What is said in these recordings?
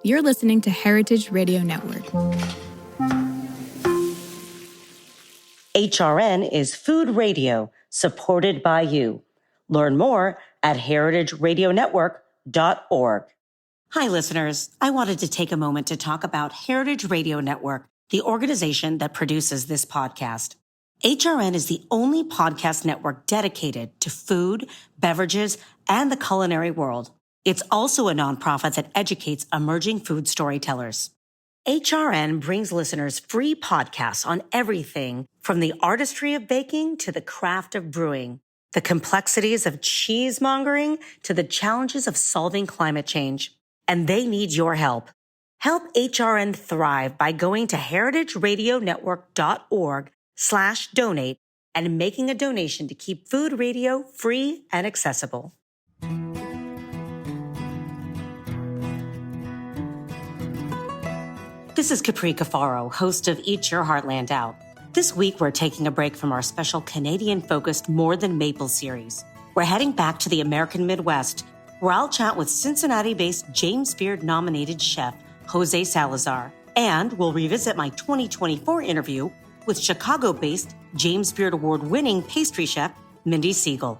You're listening to Heritage Radio Network. HRN is food radio supported by you. Learn more at heritageradionetwork.org. Hi, listeners. I wanted to take a moment to talk about Heritage Radio Network, the organization that produces this podcast. HRN is the only podcast network dedicated to food, beverages, and the culinary world. It's also a nonprofit that educates emerging food storytellers. HRN brings listeners free podcasts on everything from the artistry of baking to the craft of brewing, the complexities of cheesemongering to the challenges of solving climate change. And they need your help. Help HRN thrive by going to heritageradionetwork.org/donate and making a donation to keep food radio free and accessible. This is Capri Cafaro, host of Eat Your Heartland Out. This week, we're taking a break from our special Canadian-focused More Than Maple series. We're heading back to the American Midwest, where I'll chat with Cincinnati-based James Beard-nominated chef Jose Salazar, and we'll revisit my 2024 interview with Chicago-based James Beard Award-winning pastry chef Mindy Siegel.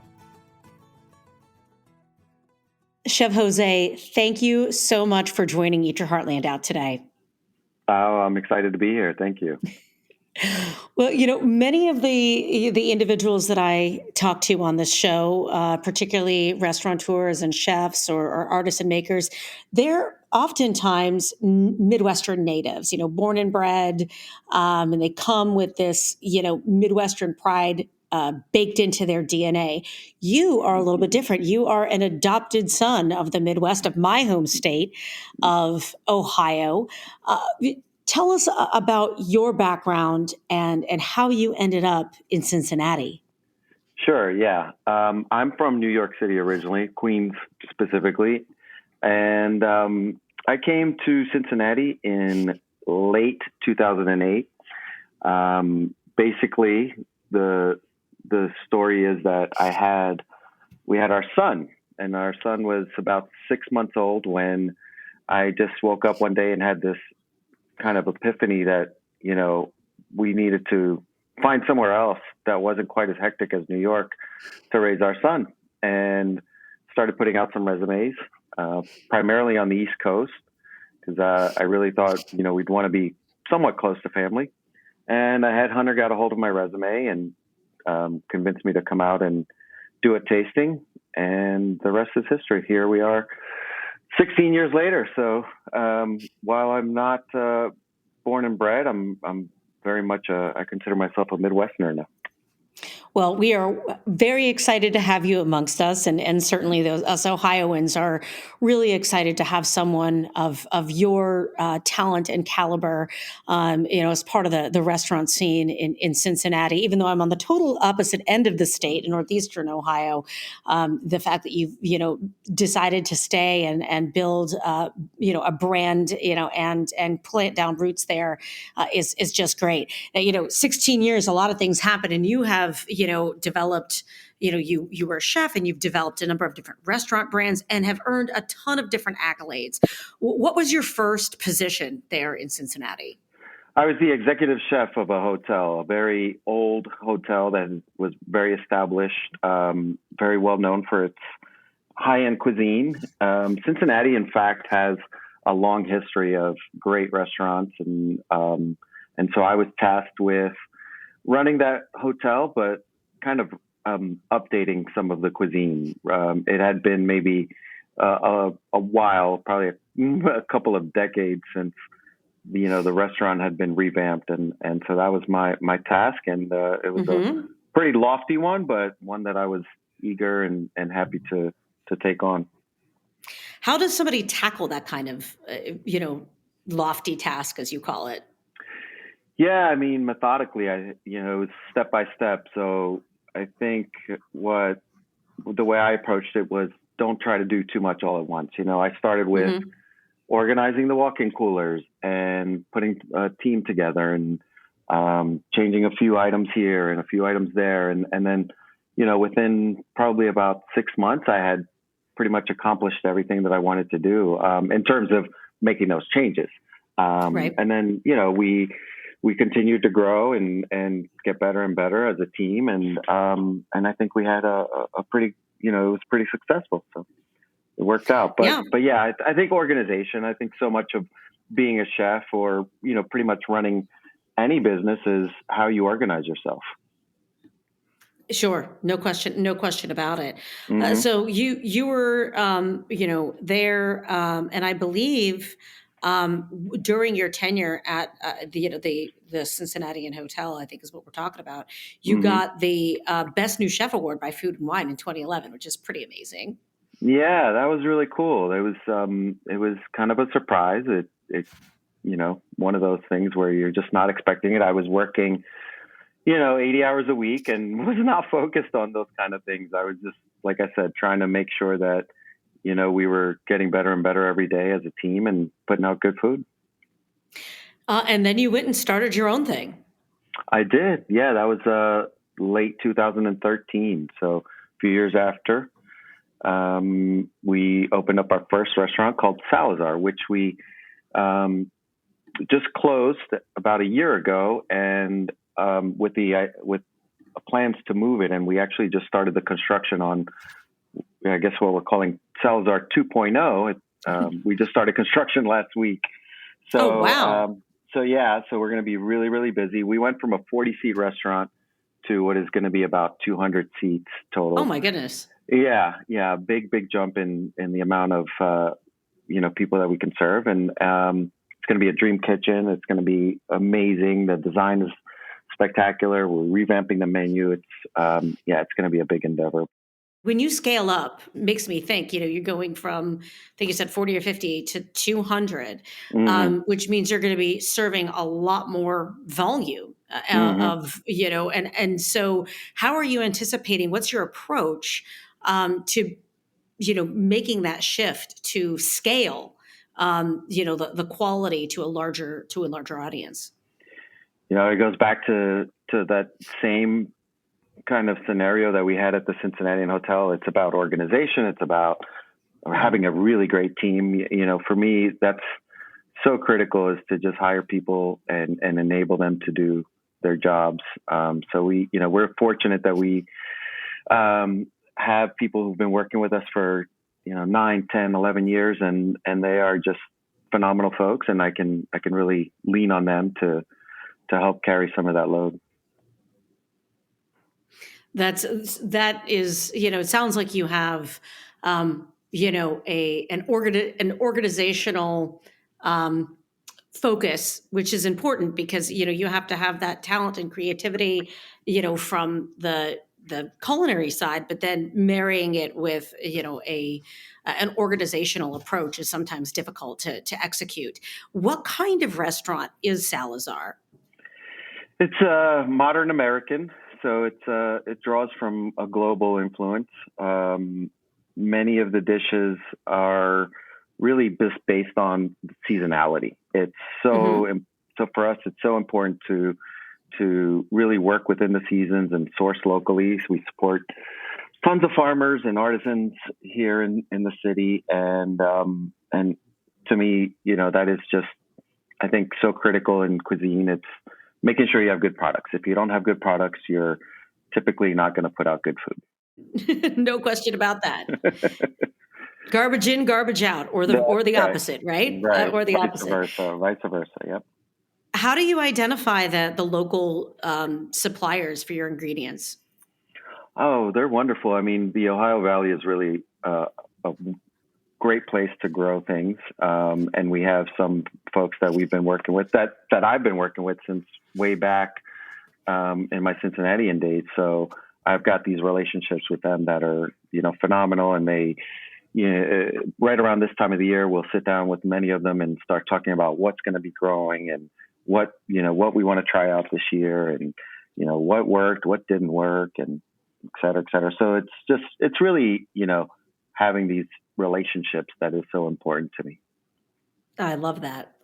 Chef Jose, thank you so much for joining Eat Your Heartland Out today. Oh, I'm excited to be here. Thank you. Well, many of the individuals that I talk to on this show, particularly restaurateurs and chefs or artists and makers, they're oftentimes Midwestern natives, born and bred, and they come with this, Midwestern pride baked into their DNA. You are a little bit different. You are an adopted son of the Midwest, of my home state of Ohio. Tell us about your background and how you ended up in Cincinnati. Sure, yeah. I'm from New York City originally, Queens specifically. And I came to Cincinnati in late 2008. Basically, the story is that we had our son, and our son was about 6 months old when I just woke up one day and had this kind of epiphany that, we needed to find somewhere else that wasn't quite as hectic as New York to raise our son, and started putting out some resumes, primarily on the East Coast, because I really thought, we'd want to be somewhat close to family. And a headhunter got a hold of my resume and convinced me to come out and do a tasting, and the rest is history. Here we are 16 years later. So while I'm not born and bred, I'm very much I consider myself a Midwesterner now. Well, we are very excited to have you amongst us, and certainly us Ohioans are really excited to have someone of your talent and caliber, as part of the restaurant scene in Cincinnati. Even though I'm on the total opposite end of the state, in northeastern Ohio, the fact that you've decided to stay and build a brand, and plant down roots there is just great. Now, 16 years, a lot of things happen, and you have developed, you were a chef and you've developed a number of different restaurant brands and have earned a ton of different accolades. What was your first position there in Cincinnati? I was the executive chef of a hotel, a very old hotel that was very established, very well known for its high-end cuisine. Cincinnati, in fact, has a long history of great restaurants, and so I was tasked with running that hotel, but kind of updating some of the cuisine. It had been maybe a while, probably a couple of decades since the restaurant had been revamped, and so that was my task, and it was a pretty lofty one, but one that I was eager and happy to take on. How does somebody tackle that kind of lofty task, as you call it? Yeah, I mean, methodically, it was step by step. So I think the way I approached it was, don't try to do too much all at once. I started with organizing the walk-in coolers and putting a team together and changing a few items here and a few items there. And then, within probably about 6 months, I had pretty much accomplished everything that I wanted to do in terms of making those changes. Right. And then, we continued to grow and get better and better as a team. And I think we had a pretty, it was pretty successful. So it worked out. But yeah, I think organization, I think so much of being a chef or, pretty much running any business is how you organize yourself. Sure. No question about it. Mm-hmm. So you were, there, and I believe during your tenure at the Cincinnati Hotel, I think is what we're talking about. You Mm-hmm. got the Best New Chef Award by Food and Wine in 2011, which is pretty amazing. Yeah, that was really cool. It was kind of a surprise. It one of those things where you're just not expecting it. I was working 80 hours a week and was not focused on those kind of things. I was just, like I said, trying to make sure that, we were getting better and better every day as a team and putting out good food. And then you went and started your own thing. I did. Yeah, that was late 2013. So a few years after, we opened up our first restaurant called Salazar, which we just closed about a year ago, and with plans to move it, and we actually just started the construction on, I guess, what we're calling Salazar 2.0. We just started construction last week. So, wow. So we're going to be really, really busy. We went from a 40-seat restaurant to what is going to be about 200 seats total. Oh my goodness. Yeah. Big jump in the amount of, people that we can serve. And it's going to be a dream kitchen. It's going to be amazing. The design is spectacular. We're revamping the menu. It's going to be a big endeavor. When you scale up, makes me think, you're going from, I think you said 40 or 50 to 200, which means you're going to be serving a lot more volume of, and so how are you anticipating, what's your approach to, making that shift to scale, the quality to a larger audience? It goes back to that same kind of scenario that we had at the Cincinnati Hotel. It's about organization. It's about having a really great team. For me, that's so critical, is to just hire people and enable them to do their jobs. So we're fortunate that we have people who've been working with us for 9, 10, 11 years, and they are just phenomenal folks, and I can really lean on them to help carry some of that load. That is, it sounds like you have, an organizational focus, which is important because, you have to have that talent and creativity, from the culinary side, but then marrying it with, an organizational approach is sometimes difficult to execute. What kind of restaurant is Salazar? It's modern American. So it draws from a global influence. Many of the dishes are really just based on seasonality. It's so for us, it's so important to really work within the seasons and source locally. So we support tons of farmers and artisans here in the city, and to me, that is just, I think, so critical in cuisine. It's making sure you have good products. If you don't have good products, you're typically not going to put out good food. No question about that. Garbage in, garbage out, or the opposite, right? Or the opposite. Vice versa. Yep. How do you identify the local suppliers for your ingredients? Oh, they're wonderful. I mean, the Ohio Valley is really a great place to grow things. And we have some folks that we've been working with that I've been working with since way back in my Cincinnati days. So I've got these relationships with them that are, phenomenal. And they, right around this time of the year, we'll sit down with many of them and start talking about what's going to be growing and what we want to try out this year, and, what worked, what didn't work, and et cetera, et cetera. So it's really, having these relationships that is so important to me. I love that.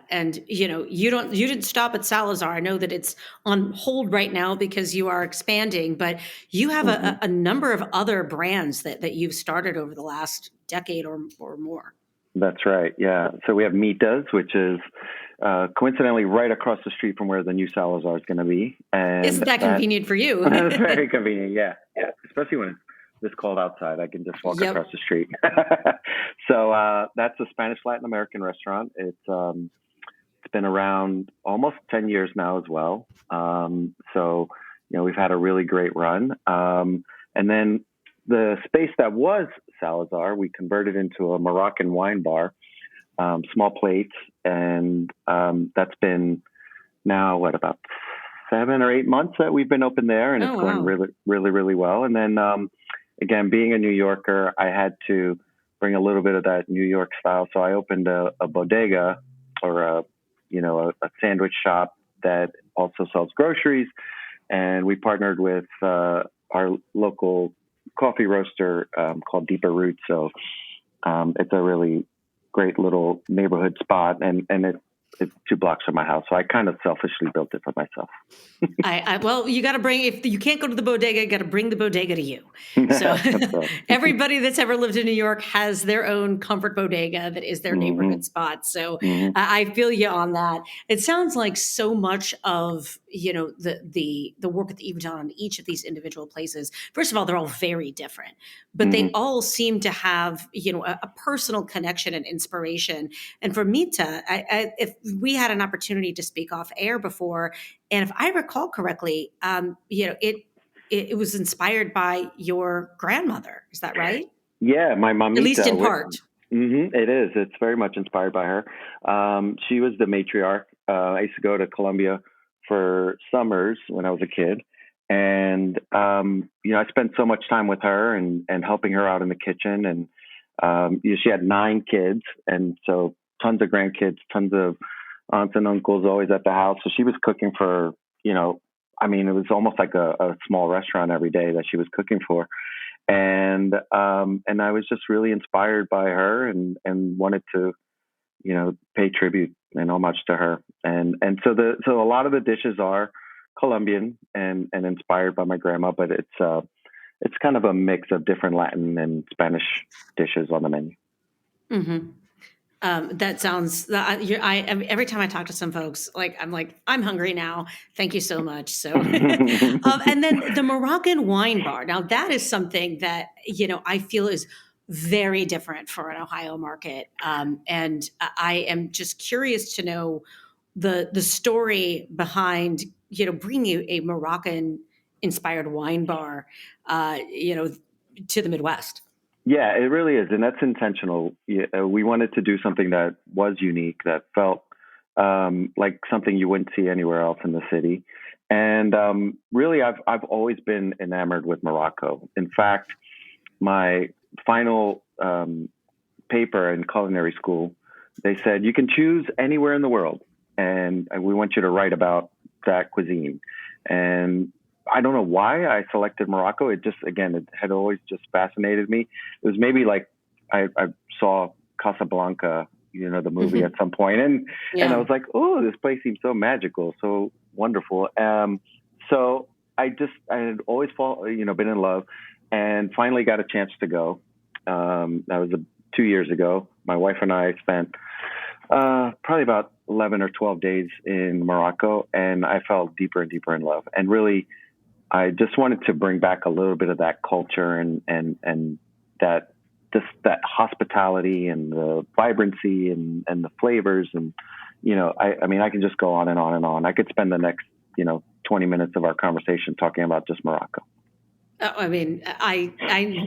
And, you didn't stop at Salazar. I know that it's on hold right now because you are expanding, but you have a number of other brands that you've started over the last decade or more. That's right. Yeah. So we have Mitas, which is coincidentally right across the street from where the new Salazar is going to be. And isn't that convenient for you? That's very convenient. Yeah. Yeah. Especially when it's this cold outside, I can just walk across the street. So that's a Spanish Latin American restaurant. It's been around almost 10 years now as well. So, we've had a really great run. And then the space that was Salazar, we converted into a Moroccan wine bar, small plates. And that's been now, about 7 or 8 months that we've been open there. And it's going really, really, really well. And then, again, being a New Yorker, I had to bring a little bit of that New York style. So I opened a bodega, or a sandwich shop that also sells groceries. And we partnered with our local coffee roaster called Deeper Roots. So it's a really great little neighborhood spot, and it's 2 blocks from my house. So I kind of selfishly built it for myself. Well, you got to bring, if you can't go to the bodega, you got to bring the bodega to you. So everybody that's ever lived in New York has their own comfort bodega that is their neighborhood spot. So I feel you on that. It sounds like so much of, the work that you've done on each of these individual places. First of all, they're all very different, but they all seem to have, a personal connection and inspiration. And for Mita, if we had an opportunity to speak off air before, and if I recall correctly, it was inspired by your grandmother. Is that right? Yeah, my mom. At least in part. It is. It's very much inspired by her. She was the matriarch. I used to go to Columbia for summers when I was a kid. And, I spent so much time with her and helping her out in the kitchen. And she had 9 kids. And so tons of grandkids, tons of aunts and uncles always at the house. So she was cooking for, it was almost like a small restaurant every day that she was cooking for. And I was just really inspired by her and wanted to, pay tribute and homage to her. And so a lot of the dishes are Colombian and inspired by my grandma, but it's kind of a mix of different Latin and Spanish dishes on the menu. Mm-hmm. That sounds. Every time I talk to some folks, I'm hungry now. Thank you so much. So, and then the Moroccan wine bar. Now that is something that I feel is very different for an Ohio market, and I am just curious to know the story behind bringing a Moroccan inspired wine bar, to the Midwest. Yeah, it really is. And that's intentional. We wanted to do something that was unique, that felt like something you wouldn't see anywhere else in the city. And really, I've always been enamored with Morocco. In fact, my final paper in culinary school, they said, you can choose anywhere in the world, and we want you to write about that cuisine. And I don't know why I selected Morocco. It had always just fascinated me. It was maybe like I saw Casablanca, the movie at some point, and I was like, oh, this place seems so magical, so wonderful. So I had always been in love, and finally got a chance to go. That was 2 years ago. My wife and I spent probably about 11 or 12 days in Morocco, and I fell deeper and deeper in love. And really, I just wanted to bring back a little bit of that culture and that hospitality and the vibrancy and the flavors. And, I can just go on and on and on. I could spend the next, 20 minutes of our conversation talking about just Morocco. I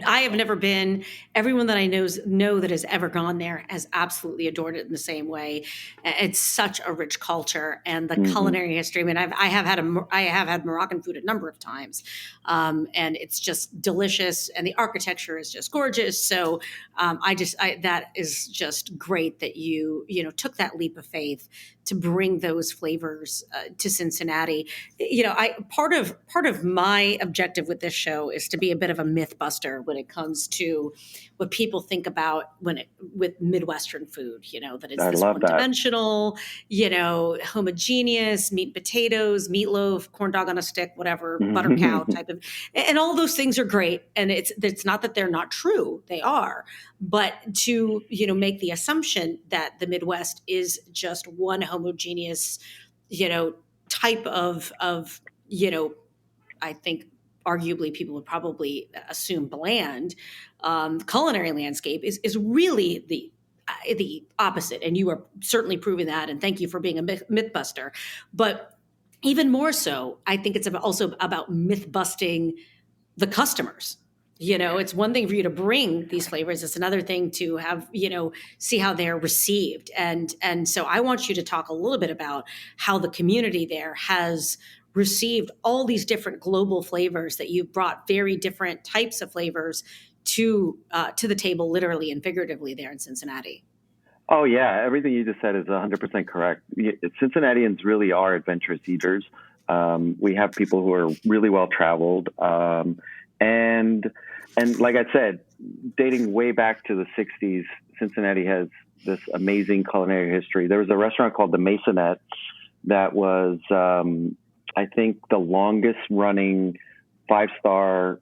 have never been. Everyone that I know that has ever gone there has absolutely adored it in the same way. It's such a rich culture, and the culinary history. I mean, I have had Moroccan food a number of times, and it's just delicious, and the architecture is just gorgeous. So that is just great that you took that leap of faith to bring those flavors to Cincinnati. Part of my objective with this show is to be a bit of a myth buster when it comes to what people think about with Midwestern food, that it's this one-dimensional, homogeneous, meat and potatoes, meatloaf, corn dog on a stick, whatever, butter cow type of, and all those things are great. And it's not that they're not true, they are, but to, make the assumption that the Midwest is just one homogeneous, type of, I think arguably people would probably assume bland, culinary landscape is really the opposite. And you are certainly proving that. And thank you for being a myth buster. But even more so, I think it's also about myth busting the customers. It's one thing for you to bring these flavors. It's another thing to have, see how they're received. And so I want you to talk a little bit about how the community there has received all these different global flavors that you've brought, very different types of flavors to the table, literally and figuratively there in Cincinnati. Oh, yeah. Everything you just said is 100% correct. Cincinnatians really are adventurous eaters. We have people who are really well traveled. And like I said, dating way back to the 60s, Cincinnati has this amazing culinary history. There was a restaurant called the Masonette that was, I think, the longest running 5-star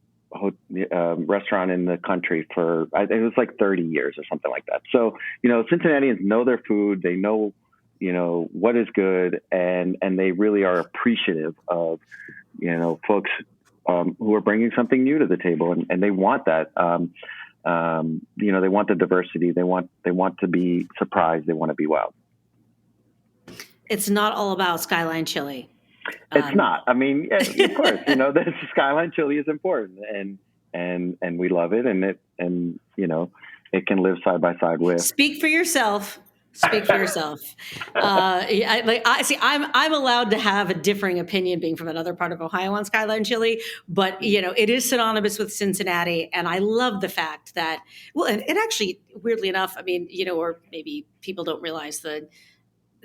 restaurant in the country for, I think it was like 30 years or something like that. So, Cincinnatians know their food. They know, what is good. And they really are appreciative of, folks who are bringing something new to the table, and they want that. They want the diversity. They want to be surprised. They want to be wowed. It's not all about Skyline chili. It's not. I mean, of course, the Skyline chili is important, and we love it, and it can live side by side with. Speak for yourself. Speak for yourself. I'm allowed to have a differing opinion being from another part of Ohio on Skyline chili, but it is synonymous with Cincinnati. And I love the fact that, well, and actually, weirdly enough, I mean, or maybe people don't realize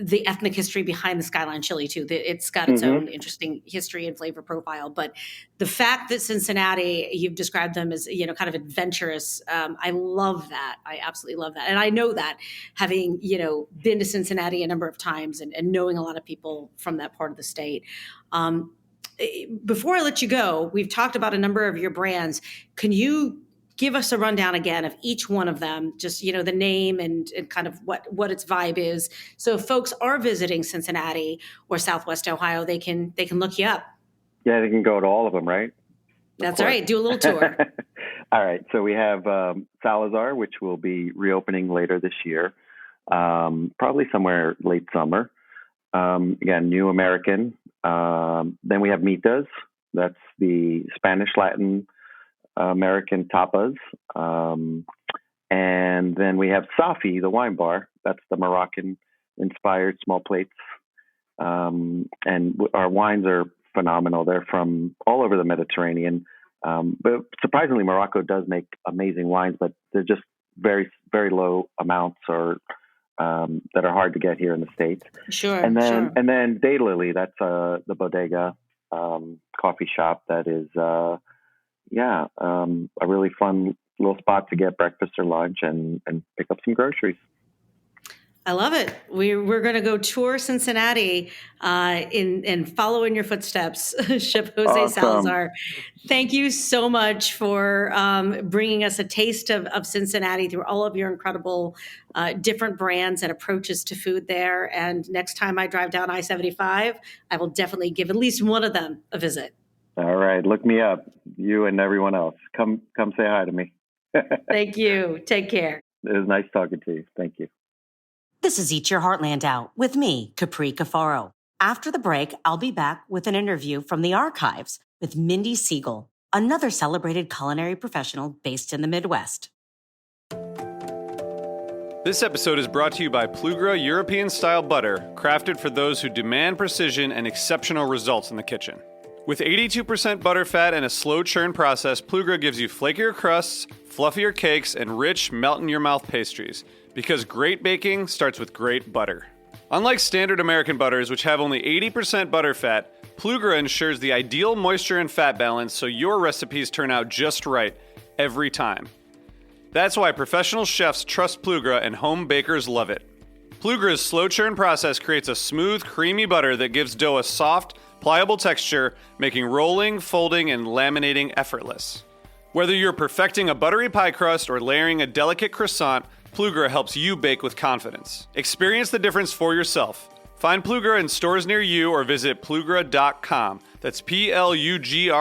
the ethnic history behind the Skyline chili too. It's got its own interesting history and flavor profile. But the fact that Cincinnati, you've described them as, kind of adventurous. I love that. I absolutely love that. And I know that having, been to Cincinnati a number of times and knowing a lot of people from that part of the state. Before I let you go, we've talked about a number of your brands. Can you give us a rundown again of each one of them, just, the name and kind of what its vibe is. So if folks are visiting Cincinnati or Southwest Ohio, they can look you up. Yeah, they can go to all of them, right? That's right. Do a little tour. All right. So we have Salazar, which will be reopening later this year, probably somewhere late summer. Again, New American. Then we have Mitas. That's the Spanish Latin American tapas. And then we have Safi, the wine bar. That's the Moroccan-inspired small plates. And our wines are phenomenal. They're from all over the Mediterranean. But surprisingly, Morocco does make amazing wines, but they're just very, very low amounts or that are hard to get here in the States. Sure. And then Daylily, that's the bodega coffee shop that is a really fun little spot to get breakfast or lunch and pick up some groceries. I love it. We're going to go tour Cincinnati and follow in your footsteps, Chef Jose Awesome. Salazar. Thank you so much for bringing us a taste of Cincinnati through all of your incredible different brands and approaches to food there. And next time I drive down I-75, I will definitely give at least one of them a visit. All right. Look me up, you and everyone else. Come say hi to me. Thank you. Take care. It was nice talking to you. Thank you. This is Eat Your Heartland Out with me, Capri Cafaro. After the break, I'll be back with an interview from the archives with Mindy Siegel, another celebrated culinary professional based in the Midwest. This episode is brought to you by Plugra European-style butter, crafted for those who demand precision and exceptional results in the kitchen. With 82% butter fat and a slow churn process, Plugra gives you flakier crusts, fluffier cakes, and rich, melt-in-your-mouth pastries. Because great baking starts with great butter. Unlike standard American butters, which have only 80% butter fat, Plugra ensures the ideal moisture and fat balance so your recipes turn out just right every time. That's why professional chefs trust Plugra and home bakers love it. Plugra's slow churn process creates a smooth, creamy butter that gives dough a soft, pliable texture, making rolling, folding, and laminating effortless. Whether you're perfecting a buttery pie crust or layering a delicate croissant, Plugra helps you bake with confidence. Experience the difference for yourself. Find Plugra in stores near you or visit plugra.com. That's Plugra.com.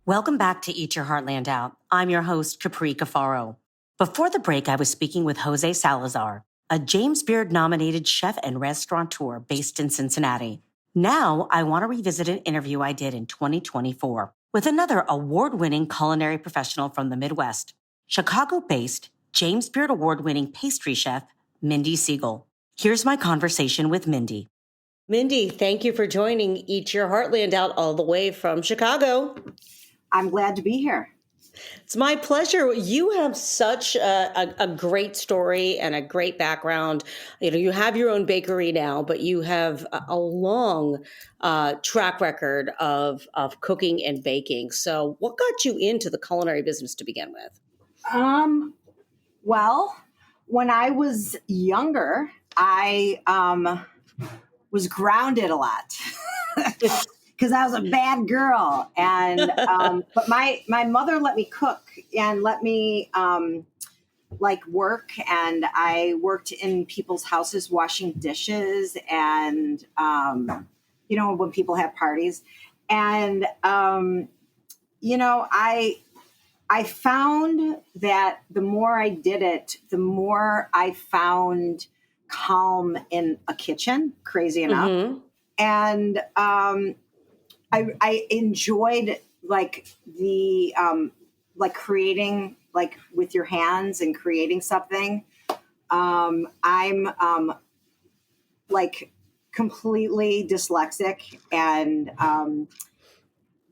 Welcome back to Eat Your Heartland Out. I'm your host, Capri Cafaro. Before the break, I was speaking with Jose Salazar, a James Beard-nominated chef and restaurateur based in Cincinnati. Now, I want to revisit an interview I did in 2024 with another award-winning culinary professional from the Midwest, Chicago-based James Beard Award-winning pastry chef, Mindy Siegel. Here's my conversation with Mindy. Mindy, thank you for joining Eat Your Heartland Out all the way from Chicago. I'm glad to be here. It's my pleasure. You have such a great story and a great background. You know, you have your own bakery now, but you have a long track record of cooking and baking. So what got you into the culinary business to begin with? Well, when I was younger, I was grounded a lot because I was a bad girl. And but my mother let me cook and let me work. And I worked in people's houses washing dishes and when people have parties. And I found that the more I did it, the more I found calm in a kitchen, crazy enough. Mm-hmm. And I enjoyed creating with your hands and creating something. I'm completely dyslexic and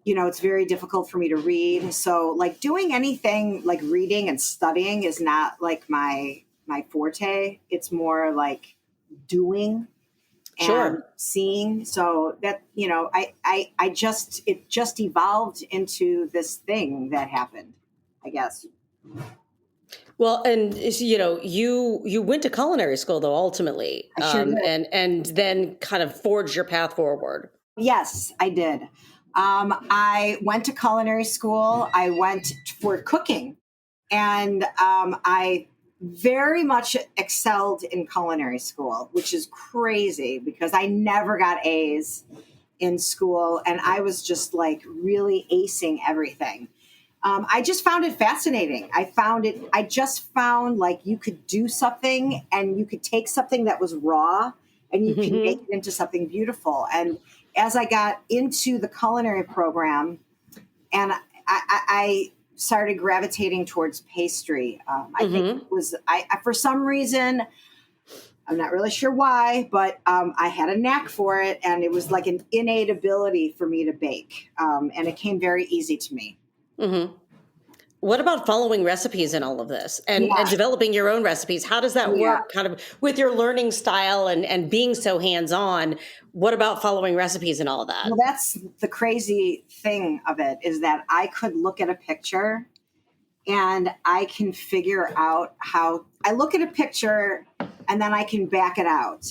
it's very difficult for me to read. So doing anything like reading and studying is not my forte. It's more like doing and seeing. So that, it just evolved into this thing that happened, I guess. Well, and you went to culinary school though, ultimately, I sure did. and then kind of forged your path forward. Yes, I did. I went to culinary school. I went for cooking, and I very much excelled in culinary school, which is crazy because I never got A's in school, and I was just really acing everything. I just found it fascinating. I just found you could do something and you could take something that was raw and you can make it into something beautiful. And as I got into the culinary program and I started gravitating towards pastry, I think it was, for some reason, I'm not really sure why, but I had a knack for it. And it was like an innate ability for me to bake. And it came very easy to me. Mm-hmm. What about following recipes in all of this and developing your own recipes? How does that work kind of with your learning style and being so hands-on? What about following recipes and all of that? Well, that's the crazy thing of it is that I could look at a picture and I can figure out how I look at a picture and then I can back it out.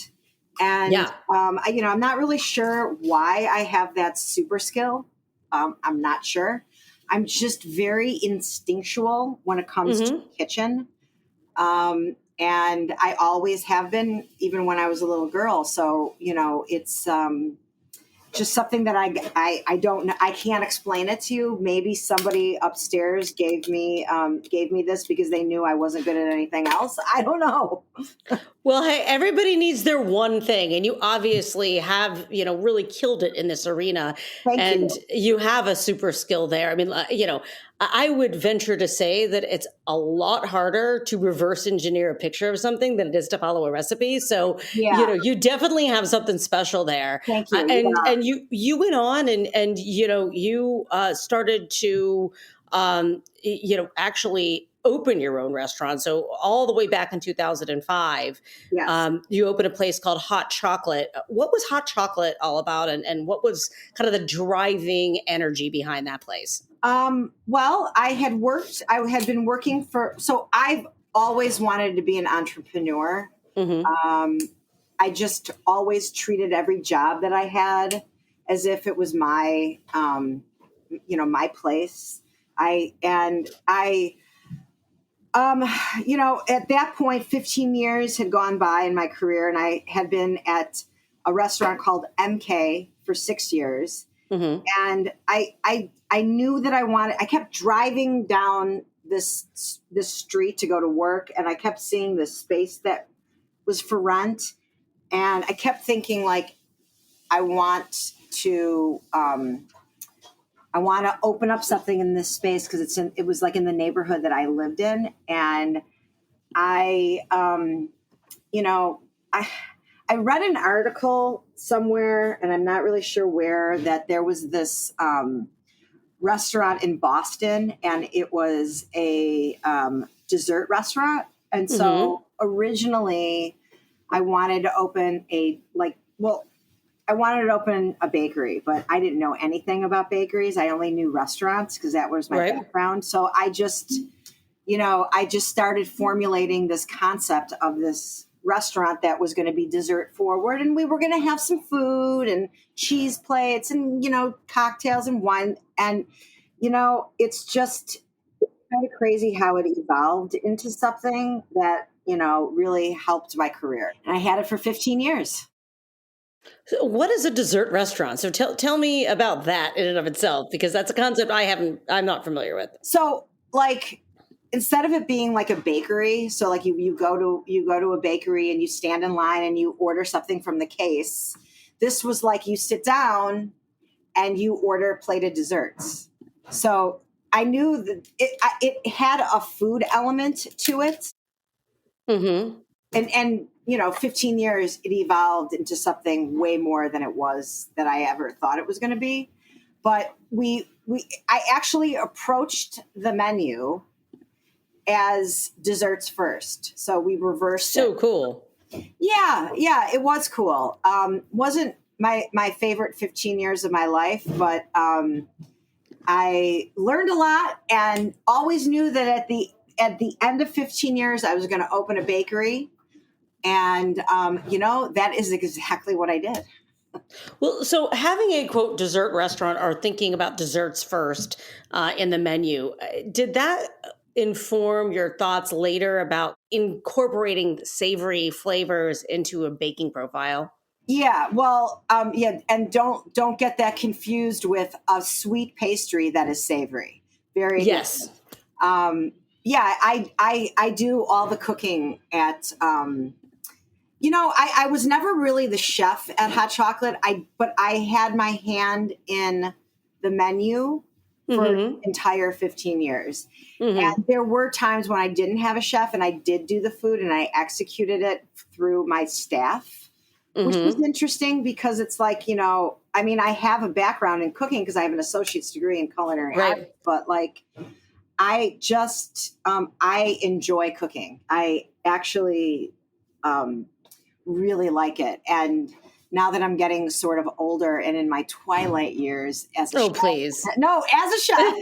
And, I'm not really sure why I have that super skill. I'm not sure. I'm just very instinctual when it comes to the kitchen. And I always have been, even when I was a little girl. So, it's just something that I don't know. I can't explain it to you. Maybe somebody upstairs gave me this because they knew I wasn't good at anything else. I don't know. Well, hey, everybody needs their one thing, and you obviously have, really killed it in this arena. Thank you. You have a super skill there. I mean, I would venture to say that it's a lot harder to reverse engineer a picture of something than it is to follow a recipe. So, you definitely have something special there. Thank you. And you went on and you started to, actually open your own restaurant. So all the way back in 2005, Yes. you opened a place called Hot Chocolate. What was Hot Chocolate all about, and what was kind of the driving energy behind that place? Well, I had been working so I've always wanted to be an entrepreneur. Mm-hmm. I just always treated every job that I had as if it was my, my place. At that point, 15 years had gone by in my career, and I had been at a restaurant called MK for 6 years. Mm-hmm. And I knew that I kept driving down this street to go to work, and I kept seeing this space that was for rent. And I kept thinking, like, I want to open up something in this space because it was like in the neighborhood that I lived in. And I read an article somewhere, and I'm not really sure where, that there was this restaurant in Boston, and it was a dessert restaurant. And so originally I wanted to open I wanted to open a bakery, but I didn't know anything about bakeries. I only knew restaurants because that was my background. So I just started formulating this concept of this restaurant that was going to be dessert forward, and we were going to have some food and cheese plates and, cocktails and wine. And, it's just kind of crazy how it evolved into something that, really helped my career. And I had it for 15 years. So what is a dessert restaurant? So tell me about that in and of itself, because that's a concept I'm not familiar with. So, like, instead of it being like a bakery, so like you go to a bakery and you stand in line and you order something from the case. This was like you sit down and you order a plate of desserts. So I knew that it had a food element to it. Mm-hmm. And 15 years, it evolved into something way more than it was that I ever thought it was going to be. But I actually approached the menu as desserts first. So we reversed it. So cool. Yeah, it was cool. Wasn't my favorite 15 years of my life, but I learned a lot and always knew that at the end of 15 years, I was going to open a bakery. And, that is exactly what I did. Well, so having a, quote, dessert restaurant or thinking about desserts first in the menu, did that inform your thoughts later about incorporating savory flavors into a baking profile? Yeah, well, and don't get that confused with a sweet pastry that is savory. Very yes. I do all the cooking at. I was never really the chef at Hot Chocolate. But I had my hand in the menu for the entire 15 years. Mm-hmm. And there were times when I didn't have a chef and I did do the food and I executed it through my staff, which was interesting because it's like, I have a background in cooking because I have an associate's degree in culinary arts, but like, I just, I enjoy cooking. I actually really like it. And now that I'm getting sort of older and in my twilight years as a chef. Please. No, as a chef,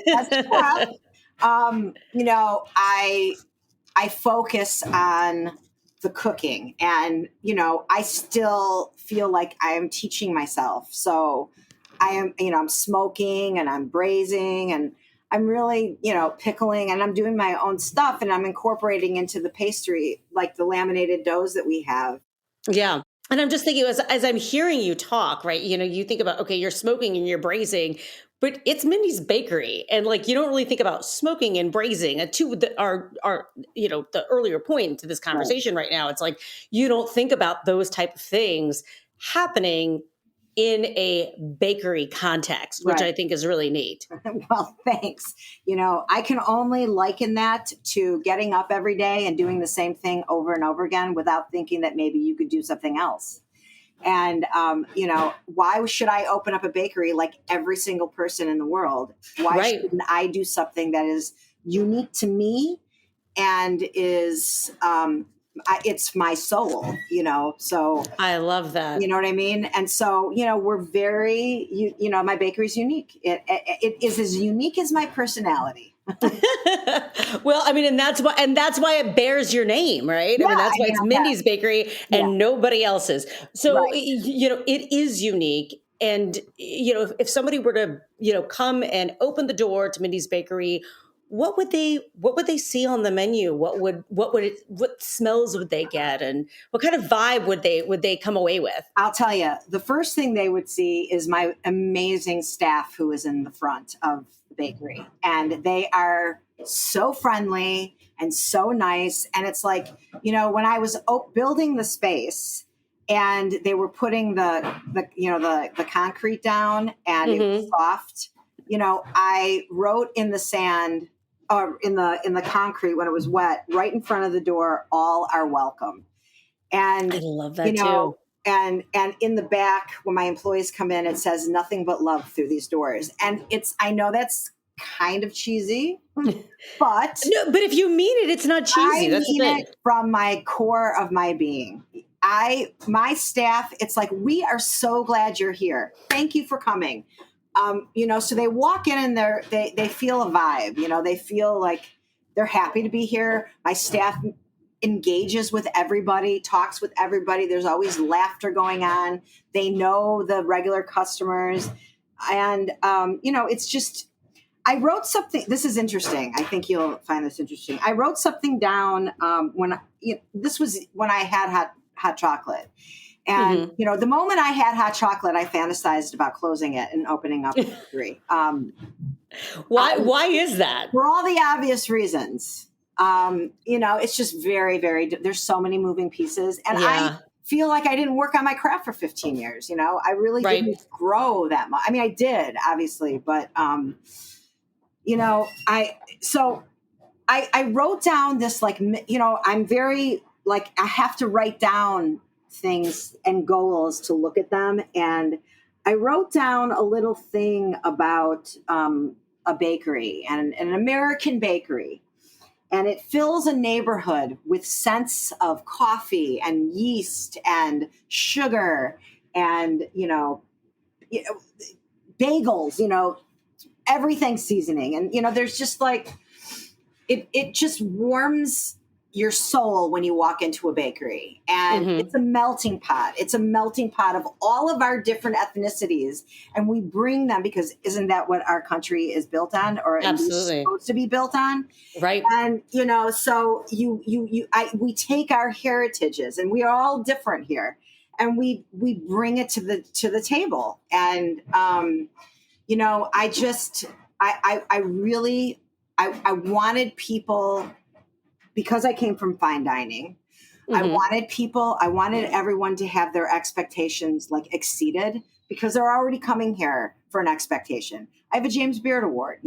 I focus on the cooking and, I still feel like I am teaching myself. So I am, I'm smoking and I'm braising and I'm really, pickling and I'm doing my own stuff and I'm incorporating into the pastry, like the laminated doughs that we have. Yeah. And I'm just thinking as I'm hearing you talk, right, you think about, okay, you're smoking and you're braising, but it's Mindy's Bakery. And like, you don't really think about smoking and braising two that are, the earlier point to this conversation right now. It's like, you don't think about those type of things happening in a bakery context, which I think is really neat. Well, thanks. I can only liken that to getting up every day and doing the same thing over and over again without thinking that maybe you could do something else. And, why should I open up a bakery like every single person in the world? Why shouldn't I do something that is unique to me and is it's my soul, so I love that. you know what I mean? And so, we're very, my bakery's unique. It is as unique as my personality. Well, I mean, and that's why it bears your name, right? I mean, that's why it's Mindy's Bakery and nobody else's. So, Right. It is unique. And, if somebody were to, come and open the door to Mindy's Bakery, what would they see on the menu? What smells would they get? And what kind of vibe would they come away with? I'll tell you, the first thing they would see is my amazing staff who is in the front of the bakery. And they are so friendly and so nice. And it's like, when I was building the space and they were putting the concrete down and it was soft, I wrote in the sand or in the concrete when it was wet, right in front of the door, all are welcome. And I love that too. And in the back, when my employees come in, it says nothing but love through these doors. And I know that's kind of cheesy, but no, but if you mean it, it's not cheesy. That's the thing. It from my core of my being. My staff, it's like, we are so glad you're here. Thank you for coming. So they walk in and they feel a vibe, they feel like they're happy to be here. My staff engages with everybody, talks with everybody. There's always laughter going on. They know the regular customers. And, it's just, I wrote something, this is interesting. I think you'll find this interesting. I wrote something down this was when I had hot chocolate. And, the moment I had hot chocolate, I fantasized about closing it and opening up a bakery. Why is that? For all the obvious reasons. It's just very, very, there's so many moving pieces. And I feel like I didn't work on my craft for 15 years. I really didn't grow that much. I mean, I did, obviously, but, I wrote down this, I'm very, I have to write down things and goals to look at them. And I wrote down a little thing about a bakery and an American bakery. And it fills a neighborhood with scents of coffee and yeast and sugar and, bagels, everything seasoning. And, there's just it just warms your soul when you walk into a bakery. And it's a melting pot. It's a melting pot of all of our different ethnicities. And we bring them because isn't that what our country is built on, or absolutely supposed to be built on? Right. And, so we take our heritages, and we are all different here, and we bring it to the table. And, I wanted people, because I came from fine dining, I wanted everyone to have their expectations exceeded, because they're already coming here for an expectation. I have a James Beard Award,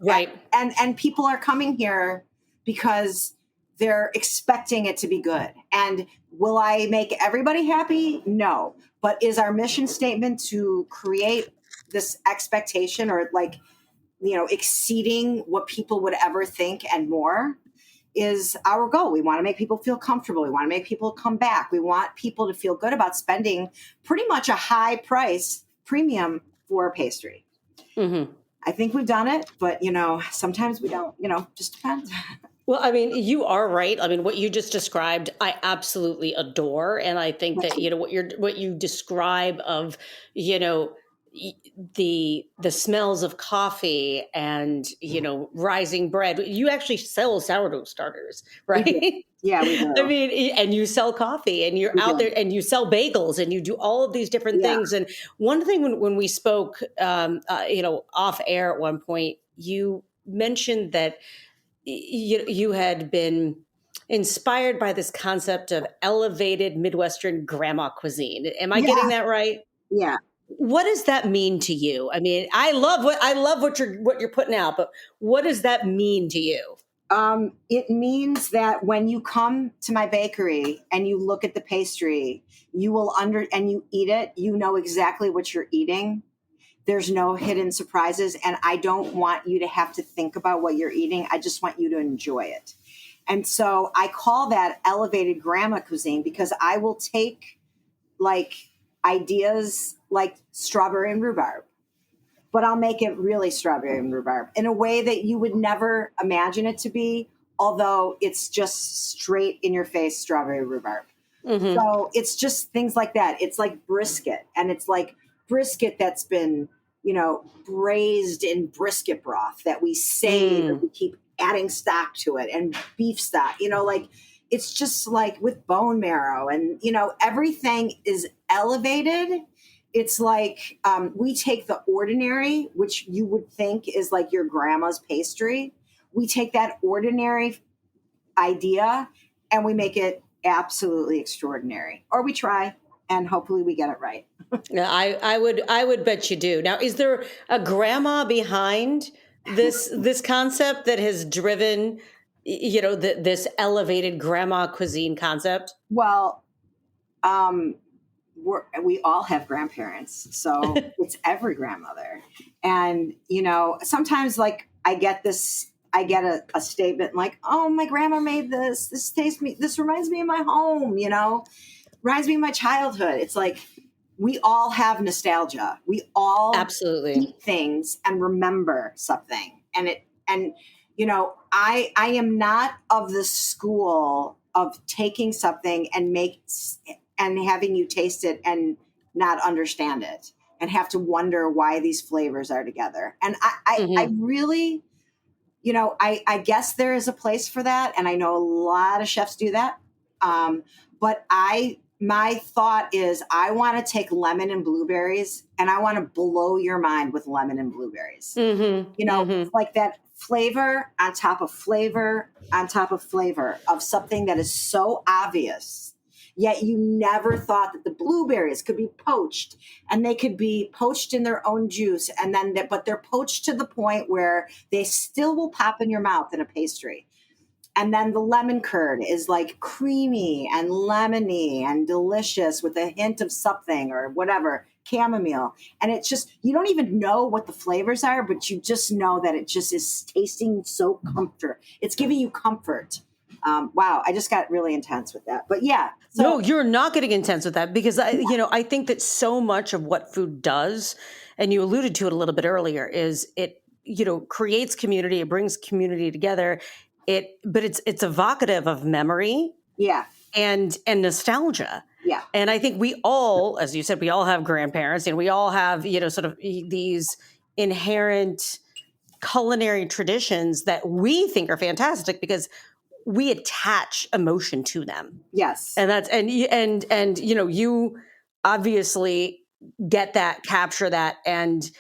right. And people are coming here because they're expecting it to be good. And will I make everybody happy? No. But is our mission statement to create this expectation, or exceeding what people would ever think and more, is our goal. We want to make people feel comfortable. We want to make people come back. We want people to feel good about spending pretty much a high price premium for a pastry. I think we've done it, but sometimes we don't, just depends. Well, I mean, you are right. I mean, what you just described, I absolutely adore. And I think that, what you describe of, the smells of coffee and, rising bread. You actually sell sourdough starters, right? Yeah, we do. I mean, and you sell coffee, and you're out there, and you sell bagels, and you do all of these different things. And one thing when we spoke, off air at one point, you mentioned that you had been inspired by this concept of elevated Midwestern grandma cuisine. Am I getting that right? Yeah. What does that mean to you? I mean, I love what you're putting out, but what does that mean to you? It means that when you come to my bakery and you look at the pastry, and you eat it, you know exactly what you're eating. There's no hidden surprises. And I don't want you to have to think about what you're eating. I just want you to enjoy it. And so I call that elevated grandma cuisine because I will take like ideas like strawberry and rhubarb, but I'll make it really strawberry and rhubarb in a way that you would never imagine it to be, although it's just straight in your face strawberry rhubarb. Mm-hmm. So it's just things like that. It's like brisket, and it's like brisket that's been, braised in brisket broth that we save and we keep adding stock to it, and beef stock, like it's just like with bone marrow, and, everything is elevated. It's like we take the ordinary, which you would think is like your grandma's pastry. We take that ordinary idea and we make it absolutely extraordinary, or we try, and hopefully we get it right. Yeah, I would bet you do. Now, is there a grandma behind this concept that has driven, this elevated grandma cuisine concept? Well, we all have grandparents, so it's every grandmother. And, sometimes like I get a statement like, oh, my grandma made this. This reminds me of my home, reminds me of my childhood. It's like we all have nostalgia. We all absolutely eat things and remember something. And I am not of the school of taking something and having you taste it and not understand it and have to wonder why these flavors are together. And I really, I guess there is a place for that. And I know a lot of chefs do that. But my thought is I want to take lemon and blueberries and I want to blow your mind with lemon and blueberries. Like that flavor on top of flavor on top of flavor of something that is so obvious, yet you never thought that the blueberries could be poached, and they could be poached in their own juice. And then, but they're poached to the point where they still will pop in your mouth in a pastry. And then the lemon curd is like creamy and lemony and delicious with a hint of something or whatever, chamomile. And it's just, you don't even know what the flavors are, but you just know that it just is tasting so comfort. It's giving you comfort. Wow, I just got really intense with that. But yeah. So, no, you're not getting intense with that because I think that so much of what food does, and you alluded to it a little bit earlier, is it, creates community, it brings community together. But it's evocative of memory, and nostalgia, And I think we all, as you said, we all have grandparents, and we all have sort of these inherent culinary traditions that we think are fantastic because we attach emotion to them. Yes, and that's and you obviously get that, capture that, and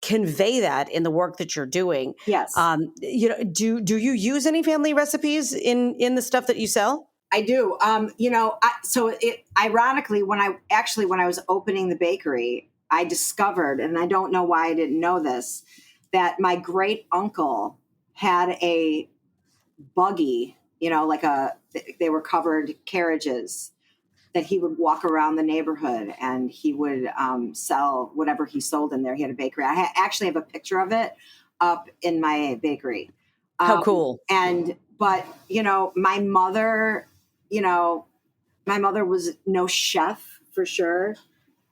convey that in the work that you're doing. Yes. Do you use any family recipes in the stuff that you sell? I do. Ironically, when I was opening the bakery, I discovered, and I don't know why I didn't know this, that my great uncle had a buggy, they were covered carriages that he would walk around the neighborhood and he would sell whatever he sold in there. He had a bakery. I actually have a picture of it up in my bakery. How cool. But my mother was no chef for sure,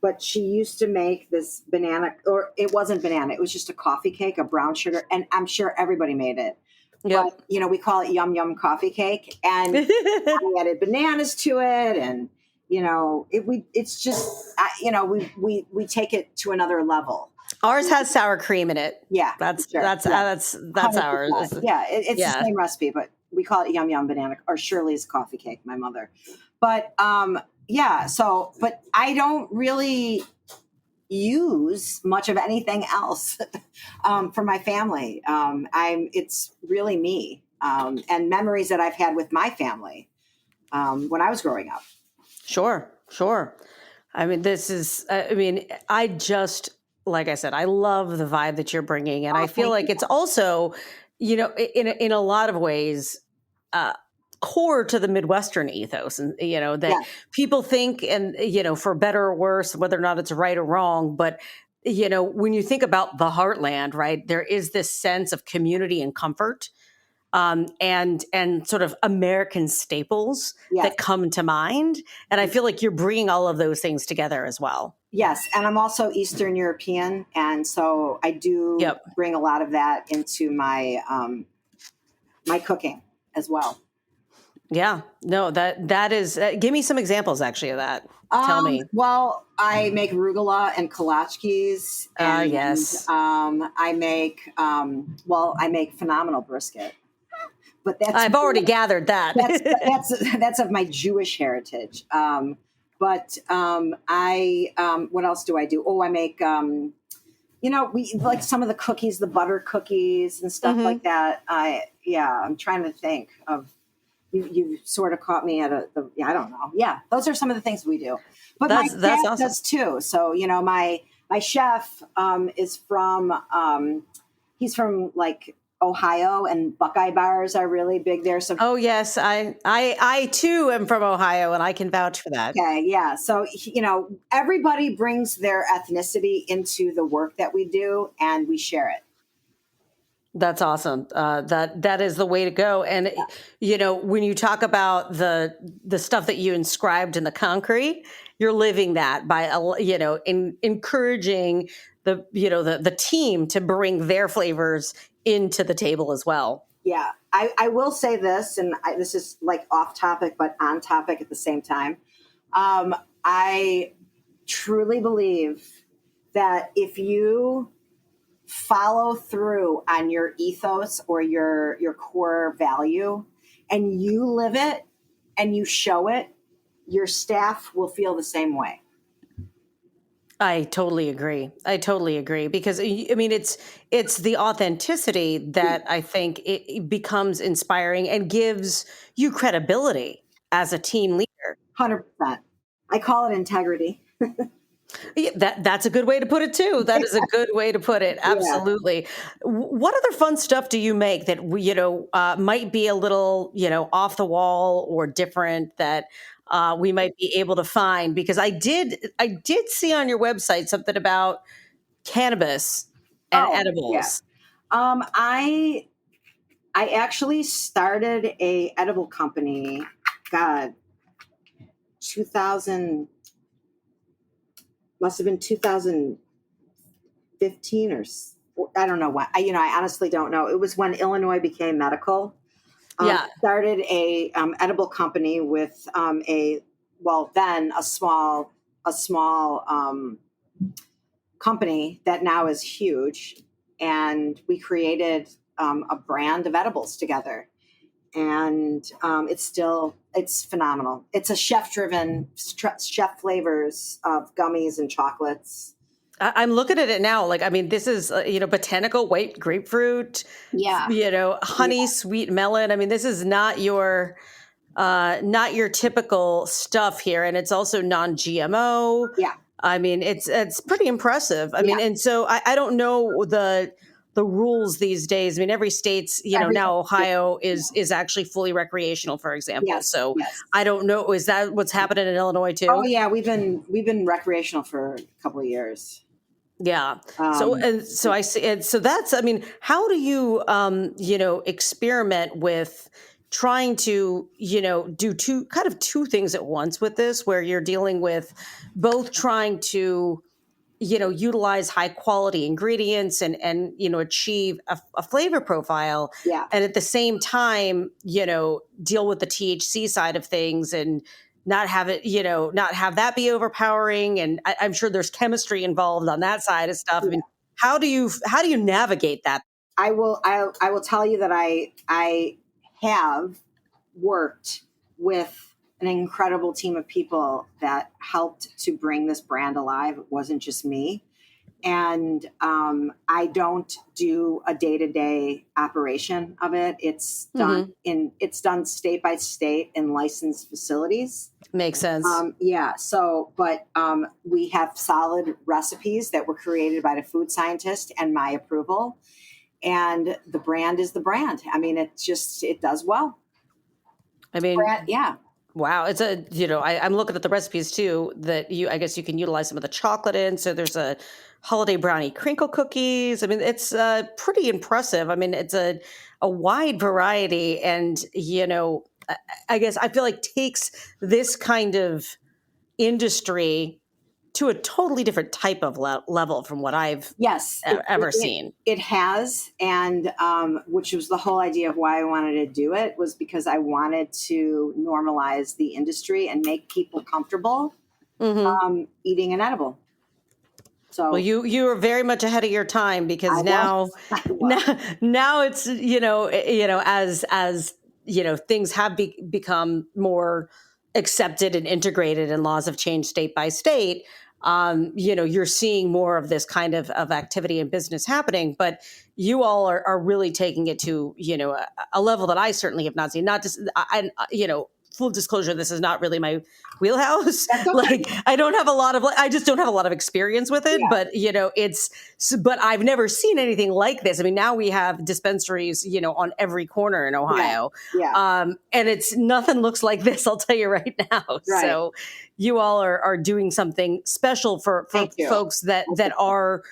but she used to make this banana, or it wasn't banana. It was just a coffee cake, a brown sugar. And I'm sure everybody made it. Yep. But, we call it Yum Yum coffee cake. And we added bananas to it. And, it's just, we take it to another level. Ours has sour cream in it. Yeah. That's ours. Yeah. It's the same recipe, but we call it Yum Yum banana, or Shirley's coffee cake, my mother. But, but I don't really use much of anything else for my family. It's really me and memories that I've had with my family when I was growing up. Sure. I mean, I just, like I said, I love the vibe that you're bringing. And I feel like it's also, in a lot of ways, core to the Midwestern ethos, and that people think, and for better or worse, whether or not it's right or wrong, but when you think about the heartland, right, there is this sense of community and comfort and sort of American staples Yes. that come to mind. And I feel like you're bringing all of those things together as well. Yes, and I'm also Eastern European, and so I do bring a lot of that into my my cooking as well. Yeah, no, that is. Give me some examples, actually, of that. Tell me. Well, I make arugula and kolachkis, and yes. I make I make phenomenal brisket. But I've already gathered that. that's of my Jewish heritage. But I what else do I do? Oh, I make we like some of the cookies, the butter cookies and stuff like that. I'm trying to think of. You sort of caught me at I don't know. Yeah, those are some of the things we do. But my dad awesome. Does too. So my chef is from he's from like Ohio, and Buckeye bars are really big there. So yes, I too am from Ohio, and I can vouch for that. Okay, yeah. So everybody brings their ethnicity into the work that we do, and we share it. That's awesome. That is the way to go. And when you talk about the stuff that you inscribed in the concrete, you're living that by encouraging the team to bring their flavors into the table as well. Yeah, I will say this, and this is like off topic but on topic at the same time. I truly believe that if you follow through on your ethos or your core value and you live it and you show it, your staff will feel the same way. I totally agree because I mean it's the authenticity that I think it becomes inspiring and gives you credibility as a team leader. 100%. I call it integrity. Yeah, that's a good way to put it too. That is a good way to put it. Absolutely. Yeah. What other fun stuff do you make that might be a little off the wall or different that we might be able to find? Because I did see on your website something about cannabis and edibles. Yeah. I actually started a edible company. God, 2000. Must have been 2015 or I don't know what. I honestly don't know. It was when Illinois became medical. Started a edible company with a small company that now is huge, and we created a brand of edibles together. And it's phenomenal. It's a chef flavors of gummies and chocolates. I'm looking at it now. Like, I mean, this is, botanical white grapefruit, honey, sweet melon. I mean, this is not your typical stuff here. And it's also non-GMO. Yeah. I mean, it's pretty impressive. I mean, and so I don't know the rules these days. I mean, every state's, now Ohio is actually fully recreational, for example. Yes, so I don't know. Is that what's happening in Illinois too? Oh yeah. We've been recreational for a couple of years. Yeah. So I see. And so that's, I mean, how do you, experiment with trying to, do two things at once with this, where you're dealing with both trying to, utilize high quality ingredients and achieve a flavor profile. Yeah. And at the same time, deal with the THC side of things and not have it, not have that be overpowering. And I'm sure there's chemistry involved on that side of stuff. Yeah. I mean, how do you navigate that? I will tell you that I have worked with an incredible team of people that helped to bring this brand alive. It wasn't just me. And I don't do a day-to-day operation of it. It's done it's done state by state in licensed facilities. Makes sense. But we have solid recipes that were created by the food scientist and my approval. And the brand is the brand. I mean, it does well. I mean, Wow. It's I'm looking at the recipes too that I guess you can utilize some of the chocolate in. So there's a holiday brownie crinkle cookies. I mean, it's pretty impressive. I mean, it's a wide variety and, I guess I feel like takes this kind of industry to a totally different type of level from what I've ever seen. It has, and which was the whole idea of why I wanted to do it, was because I wanted to normalize the industry and make people comfortable eating an edible. So, well, you are very much ahead of your time because now it's as things have become more accepted and integrated and laws have changed state by state. You're seeing more of this kind of activity and business happening, but you all are really taking it to, a level that I certainly have not seen. Not just, full disclosure, this is not really my wheelhouse. Okay. Like I just don't have a lot of experience with it, but but I've never seen anything like this. I mean, now we have dispensaries, on every corner in Ohio. Yeah. And it's nothing looks like this. I'll tell you right now. Right. So you all are doing something special for folks that are,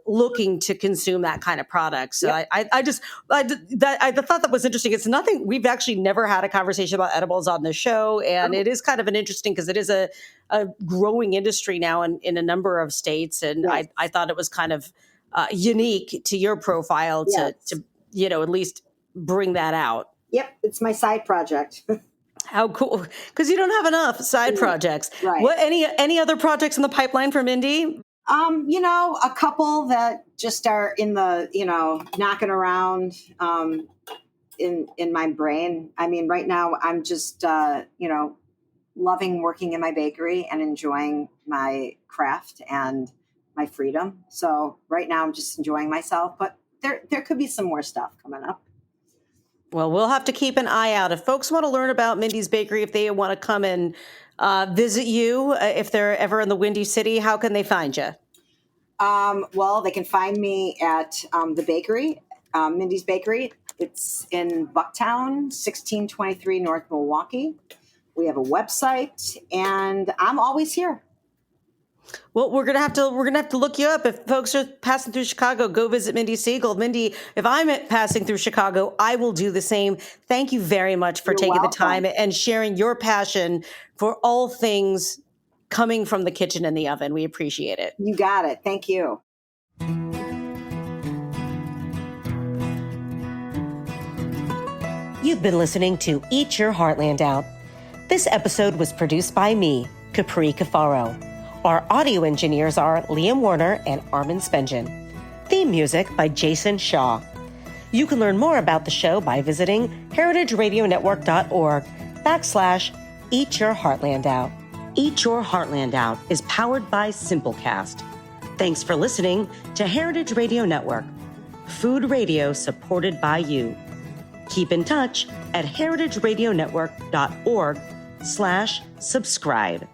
looking to consume that kind of product. So I thought that was interesting. It's nothing. We've actually never had a conversation about edibles on the show. And it is kind of an interesting because it is a growing industry now in a number of states. And I thought it was kind of unique to your profile to at least bring that out. Yep. It's my side project. How cool. Because you don't have enough side projects. Right. What, any other projects in the pipeline for Mindy? A couple that just are in the, knocking around in my brain. I mean, right now I'm just, loving working in my bakery and enjoying my craft and my freedom. So right now I'm just enjoying myself, but there could be some more stuff coming up. Well, we'll have to keep an eye out. If folks want to learn about Mindy's Bakery, if they want to come and visit you, if they're ever in the Windy City, how can they find you? Well, they can find me at the bakery, Mindy's Bakery. It's in Bucktown, 1623 North Milwaukee. We have a website, and I'm always here. Well, we're gonna have to look you up. If folks are passing through Chicago, go visit Mindy Siegel. Mindy, if I'm passing through Chicago, I will do the same. Thank you very much for taking the time and sharing your passion for all things coming from the kitchen and the oven. We appreciate it. You got it. Thank you. You've been listening to Eat Your Heartland Out. This episode was produced by me, Capri Cafaro. Our audio engineers are Liam Warner and Armin Spengen. Theme music by Jason Shaw. You can learn more about the show by visiting heritageradionetwork.org/Eat Your Heartland Out. Eat Your Heartland Out is powered by Simplecast. Thanks for listening to Heritage Radio Network, food radio supported by you. Keep in touch at heritageradionetwork.org/subscribe.